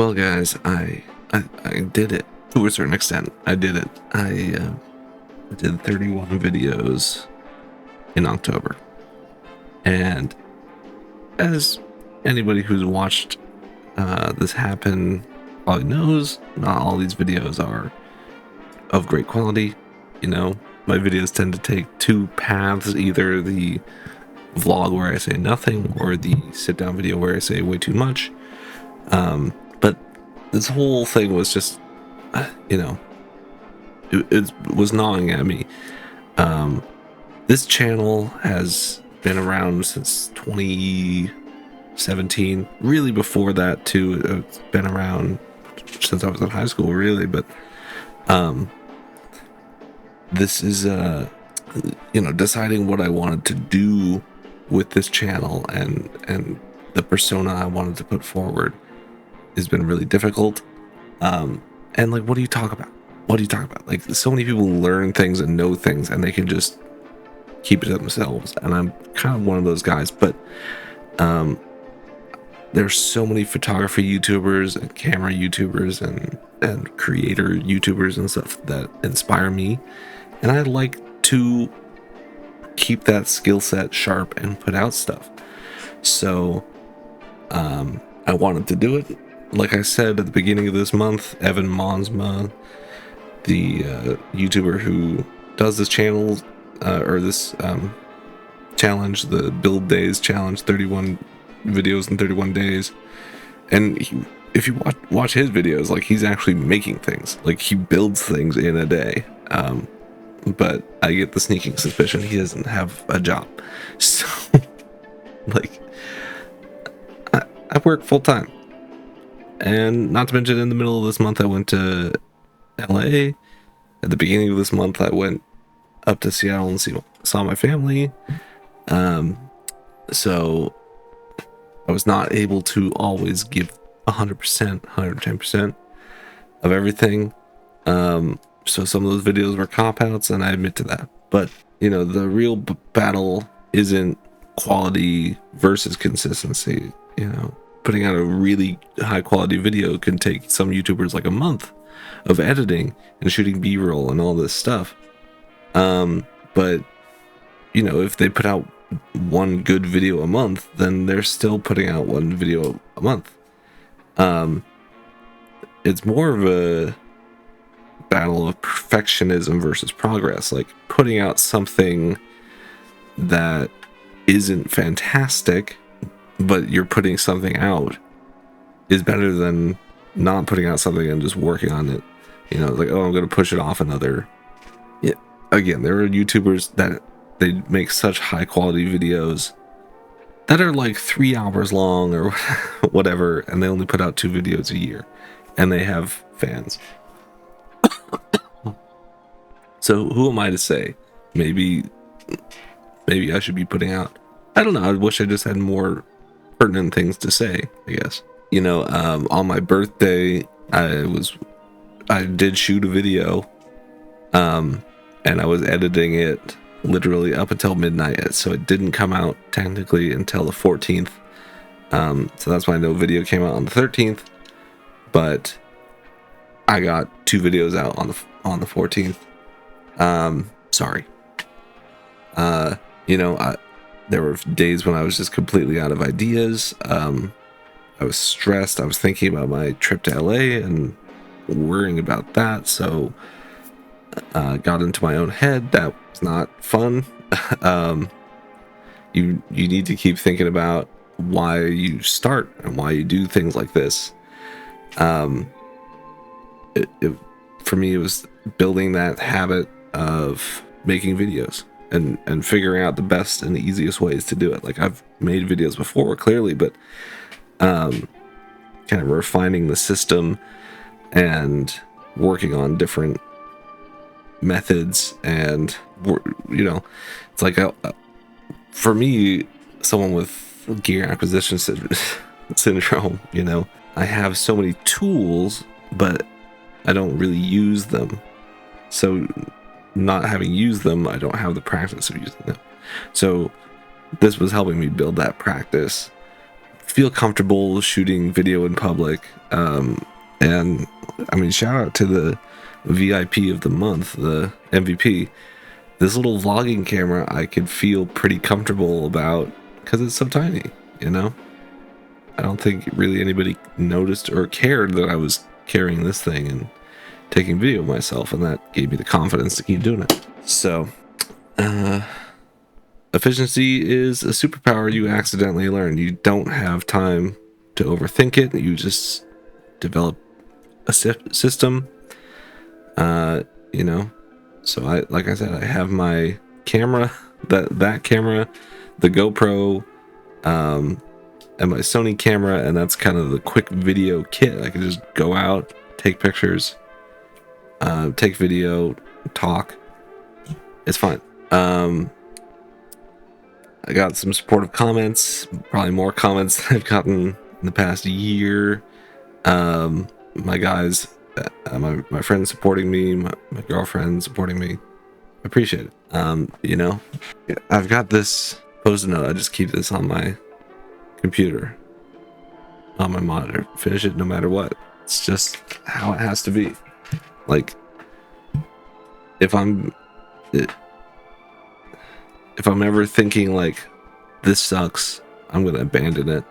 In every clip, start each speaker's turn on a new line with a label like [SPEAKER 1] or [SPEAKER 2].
[SPEAKER 1] Well, guys, I did it to a certain extent. I did it. I did 31 videos in October, and as anybody who's watched this happen probably knows, not all these videos are of great quality. You know, my videos tend to take two paths: either the vlog where I say nothing, or the sit-down video where I say way too much. But this whole thing was just, it was gnawing at me. This channel has been around since 2017. Really, before that too. It's been around since I was in high school, really. But this is deciding what I wanted to do with this channel and the persona I wanted to put forward has been really difficult. And like, what do you talk about? Like, so many people learn things and know things, and they can just keep it to themselves. And I'm kind of one of those guys. But there's so many photography YouTubers and camera YouTubers and creator YouTubers and stuff that inspire me, and I'd like to keep that skill set sharp and put out stuff. So I wanted to do it. Like I said at the beginning of this month, Evan Monsma, the YouTuber who does this channel or this challenge, the Build Days Challenge, 31 videos in 31 days, and if you watch his videos, like, he's actually making things. Like, he builds things in a day. But I get the sneaking suspicion he doesn't have a job. So, like, I work full time. And not to mention, in the middle of this month, I went to LA. At the beginning of this month, I went up to Seattle and saw my family. So I was not able to always give 100%, 110% of everything. So some of those videos were cop-outs, and I admit to that. But, the real battle isn't quality versus consistency. Putting out a really high-quality video can take some YouTubers like a month of editing and shooting B-roll and all this stuff. But, if they put out one good video a month, then they're still putting out one video a month. It's more of a battle of perfectionism versus progress. Like, putting out something that isn't fantastic, but you're putting something out, is better than not putting out something and just working on it. Like, oh, I'm going to push it off another. Yeah. Again, there are YouTubers that they make such high quality videos that are like 3 hours long or whatever, and they only put out 2 videos a year, and they have fans. So who am I to say? Maybe I should be putting out, I don't know, I wish I just had more pertinent things to say, I guess. On my birthday, I did shoot a video, and I was editing it literally up until midnight, so it didn't come out technically until the 14th. So that's why no video came out on the 13th, but I got 2 videos out on the 14th. Sorry. There were days when I was just completely out of ideas. I was stressed. I was thinking about my trip to LA and worrying about that. So got into my own head. That was not fun. You need to keep thinking about why you start and why you do things like this. For me, it was building that habit of making videos and figuring out the best and the easiest ways to do it. Like, I've made videos before, clearly, but kind of refining the system and working on different methods. And it's like, for me, someone with gear acquisition syndrome, I have so many tools, but I don't really use them. So not having used them, I don't have the practice of using them. So this was helping me build that practice, feel comfortable shooting video in public. And I mean, shout out to the VIP of the month, the MVP. This little vlogging camera I could feel pretty comfortable about because it's so tiny, you know? I don't think really anybody noticed or cared that I was carrying this thing and taking video of myself, and that gave me the confidence to keep doing it. So, efficiency is a superpower you accidentally learn. You don't have time to overthink it. You just develop a system, you know. So like I said, I have my camera, that camera, the GoPro, and my Sony camera, and that's kind of the quick video kit. I can just go out, take pictures, take video, talk. It's fine. I got some supportive comments, probably more comments than I've gotten in the past year. My guys, my friends supporting me, my girlfriend supporting me. I appreciate it. You know, I've got this post-it note. I just keep this on my computer, on my monitor. Finish it no matter what. It's just how it has to be. Like, if I'm ever thinking like this sucks, I'm gonna abandon it.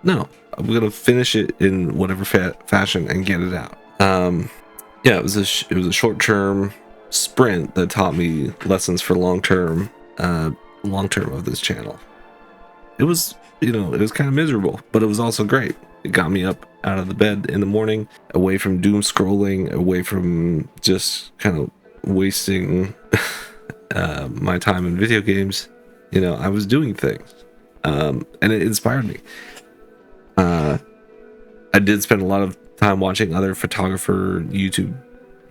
[SPEAKER 1] No, I'm gonna finish it in whatever fashion and get it out. Yeah, it was a short-term sprint that taught me lessons for long-term of this channel. It was, you know, it was kind of miserable, but it was also great. It got me up out of the bed in the morning, away from doom scrolling, away from just kind of wasting my time in video games. You know, I was doing things, and it inspired me. I did spend a lot of time watching other photographer YouTube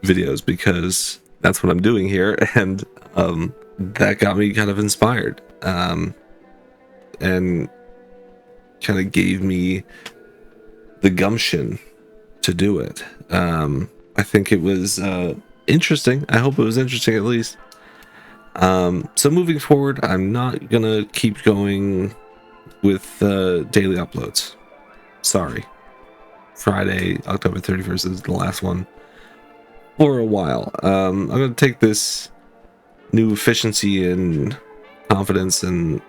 [SPEAKER 1] videos because that's what I'm doing here, and that got me kind of inspired, and kind of gave me the gumption to do it. I think it was interesting. I hope it was interesting at least. So moving forward, I'm not gonna keep going with daily uploads. Sorry. Friday, October 31st is the last one for a while. I'm gonna take this new efficiency and confidence and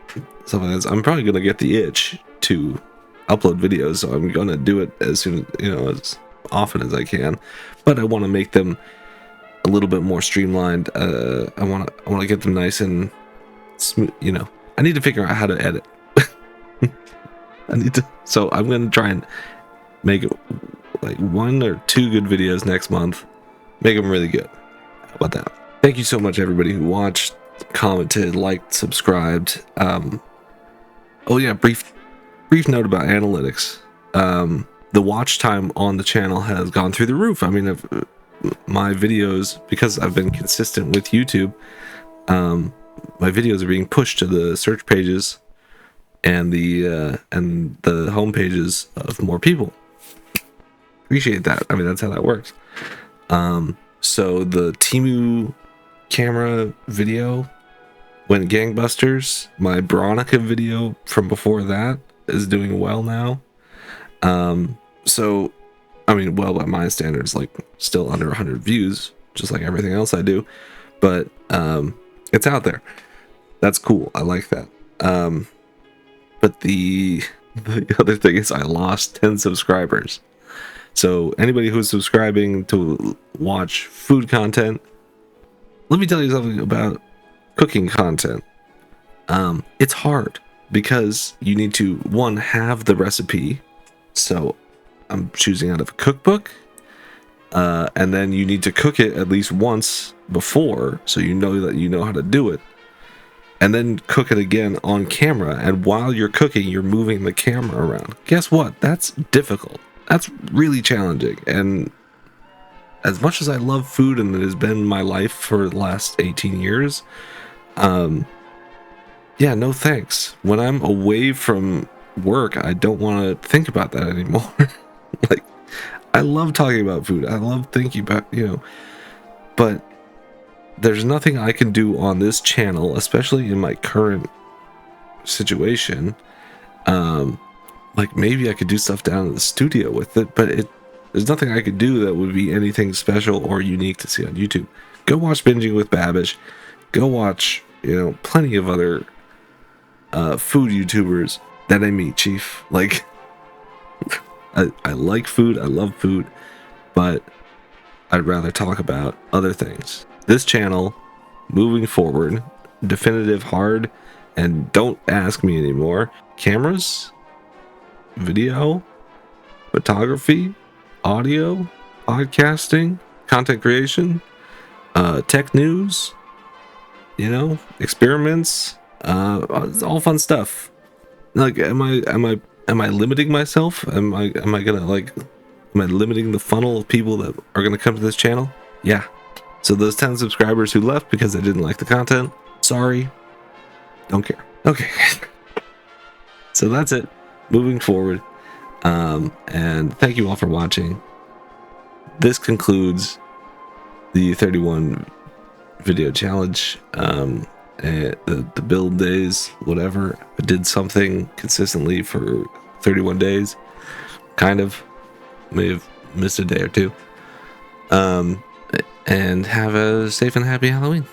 [SPEAKER 1] stuff like this. I'm probably gonna get the itch to upload videos, so I'm gonna do it as soon, you know, as often as I can. But I want to make them a little bit more streamlined. I want to get them nice and smooth. You know, I need to figure out how to edit. So I'm gonna try and make it like 1 or 2 good videos next month. Make them really good. How about that? Thank you so much, everybody who watched, commented, liked, subscribed. Oh yeah, brief note about analytics. The watch time on the channel has gone through the roof. I mean, my videos, because I've been consistent with YouTube, my videos are being pushed to the search pages and the home pages of more people. Appreciate that. I mean, that's how that works. So the Temu camera video went gangbusters. My Veronica video from before that is doing well now. So I mean, well, by my standards, like still under 100 views, just like everything else I do, but it's out there. That's cool. I like that. But the other thing is I lost 10 subscribers. So anybody who's subscribing to watch food content, let me tell you something about cooking content. It's hard because you need to, one, have the recipe. So I'm choosing out of a cookbook, and then you need to cook it at least once before, so you know that you know how to do it, and then cook it again on camera. And while you're cooking, you're moving the camera around. Guess what? That's difficult. That's really challenging. And as much as I love food and it has been my life for the last 18 years, yeah, no thanks. When I'm away from work, I don't want to think about that anymore. Like, I love talking about food. I love thinking about, you know, but there's nothing I can do on this channel, especially in my current situation, like maybe I could do stuff down in the studio with it, but there's nothing I could do that would be anything special or unique to see on YouTube. Go watch Binging with Babish. Go watch, plenty of other food YouTubers that I meet, Chief. Like, I like food, I love food, but I'd rather talk about other things. This channel, moving forward, definitive, hard, and don't ask me anymore. Cameras, video, photography, audio, podcasting, content creation, tech news, experiments, it's all fun stuff. Like, am I limiting myself? Am I limiting the funnel of people that are gonna come to this channel? Yeah. So those 10 subscribers who left because they didn't like the content, sorry. Don't care. Okay. So that's it. Moving forward. And thank you all for watching. This concludes the 31 video challenge. The build days, whatever. I did something consistently for 31 days. Kind of. May have missed a day or two. And have a safe and happy Halloween.